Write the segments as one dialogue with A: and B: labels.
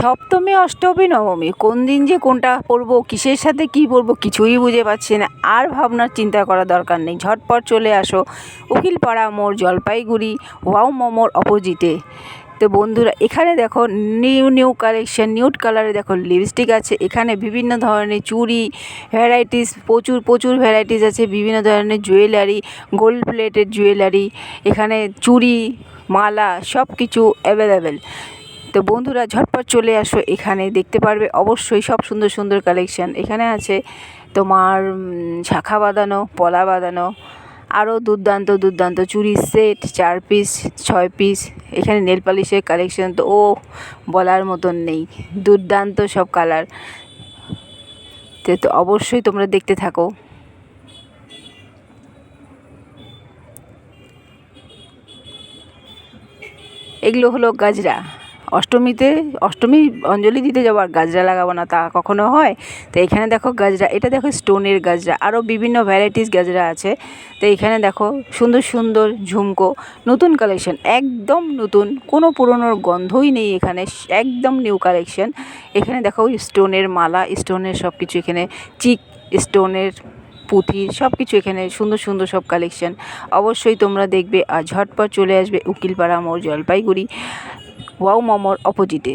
A: সপ্তমী, অষ্টমী, নবমী কোন দিন যে কোনটা পরবো, কিসের সাথে কী পরবো কিছুই বুঝে পাচ্ছি না। আর ভাবনার চিন্তা করার দরকার নেই, ঝটপট চলে আসো উকিলপাড়া মোড়, জলপাইগুড়ি ওয়াও মোমোর অপোজিটে। তো বন্ধুরা, এখানে দেখো নিউ নিউ কালেকশন, নিউড কালারে দেখো লিপস্টিক আছে। এখানে বিভিন্ন ধরনের চুড়ি ভ্যারাইটিস, প্রচুর প্রচুর ভ্যারাইটিস আছে। বিভিন্ন ধরনের জুয়েলারি, গোল্ড প্লেটেড জুয়েলারি, এখানে চুড়ি, মালা সব কিছু অ্যাভেলেবেল। তো বন্ধুরা, ঝটপট চলে আসো, এখানে দেখতে পারবে অবশ্যই সব সুন্দর সুন্দর কালেকশান। এখানে আছে তোমার শাখা বাঁধানো, পলা বাঁধানো, আরও দুর্দান্ত দুর্দান্ত চুড়ির সেট, 4 পিস 6 পিস। এখানে নেল পালিশের কালেকশান তো বলার মতন নেই, দুর্দান্ত সব কালার। তো অবশ্যই তোমরা দেখতে থাকো। এগুলো হলো গাজরা। অষ্টমী অঞ্জলি দিতে যাবো আর গাজরা লাগাবো না, তা কখনো হয়? তো এখানে দেখো গাজরা, এটা দেখো স্টোনের গাজরা, আরও বিভিন্ন ভ্যারাইটিস গাজরা আছে। তো এখানে দেখো সুন্দর সুন্দর ঝুমকো, নতুন কালেকশন, একদম নতুন, কোনো পুরনোর গন্ধই নেই এখানে, একদম নিউ কালেকশন। এখানে দেখো স্টোনের মালা, স্টোনের সব কিছু, এখানে চিক স্টোনের পুঁথি, সব কিছু এখানে সুন্দর সুন্দর সব কালেকশন। অবশ্যই তোমরা দেখবে আর ঝটপট চলে আসবে উকিলপাড়া মোড়, জলপাইগুড়ি ওয়াও মোমোর অপোজিটে।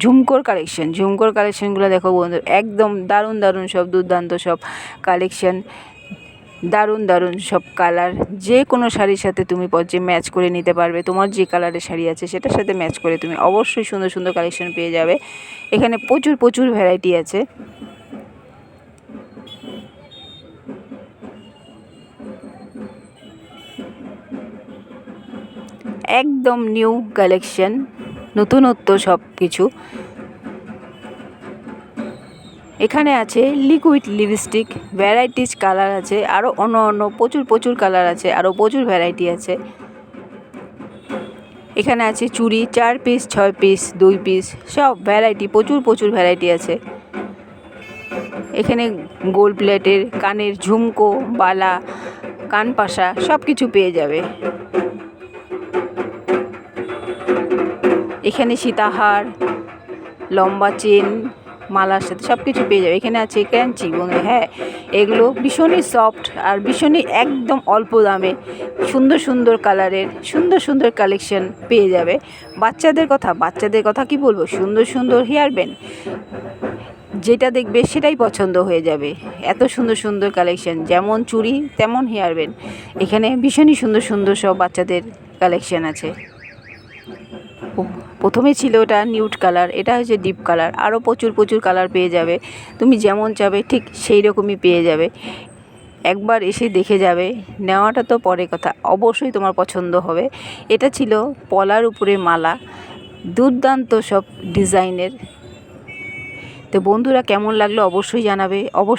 A: ঝুমকোর কালেকশনগুলো দেখো বন্ধু, একদম দারুণ দারুণ সব, দুর্দান্ত সব কালেকশন, দারুণ দারুণ সব কালার। যে কোনো শাড়ির সাথে তুমি যে ম্যাচ করে নিতে পারবে, তোমার যে কালারের শাড়ি আছে সেটার সাথে ম্যাচ করে তুমি অবশ্যই সুন্দর সুন্দর কালেকশন পেয়ে যাবে। এখানে প্রচুর প্রচুর ভ্যারাইটি আছে। একদম নিউ কালেকশন, নতুনত্ব সব কিছু। এখানে আছে লিকুইড লিপস্টিক, ভ্যারাইটিস কালার আছে, আরও অন্য অন্য প্রচুর প্রচুর কালার আছে, আরও প্রচুর ভ্যারাইটি আছে। এখানে আছে চুড়ি, 4 পিস 6 পিস 2 পিস, সব ভ্যারাইটি, প্রচুর প্রচুর ভ্যারাইটি আছে। এখানে গোল্ড প্লেটের কানের ঝুমকো, বালা, কানপাশা সব কিছু পেয়ে যাবে। এখানে সীতাহার, লম্বা চেন, মালার সাথে সব কিছু পেয়ে যাবে। এখানে আছে ক্যাঞ্চি, হ্যাঁ, এগুলো ভীষণই সফট আর ভীষণই একদম অল্প দামে সুন্দর সুন্দর কালারের সুন্দর সুন্দর কালেকশন পেয়ে যাবে। বাচ্চাদের কথা কি বলবো, সুন্দর সুন্দর হেয়ার ব্যান্ড, যেটা দেখবে সেটাই পছন্দ হয়ে যাবে। এত সুন্দর সুন্দর কালেকশন, যেমন চুড়ি তেমন হেয়ার ব্যান্ড। এখানে ভীষণই সুন্দর সুন্দর সব বাচ্চাদের কালেকশন আছে। প্রথমে ছিল ওটা নিউড কালার, এটা হচ্ছে ডিপ কালার, আরও প্রচুর প্রচুর কালার পেয়ে যাবে। তুমি যেমন চাবে ঠিক সেই রকমই পেয়ে যাবে। একবার এসে দেখে যাবে, নেওয়াটা তো পরে কথা, অবশ্যই তোমার পছন্দ হবে। এটা ছিল পলার উপরে মালা, দুর্দান্ত সব ডিজাইনের। তো বন্ধুরা, কেমন লাগলো অবশ্যই জানাবে। অবশ্যই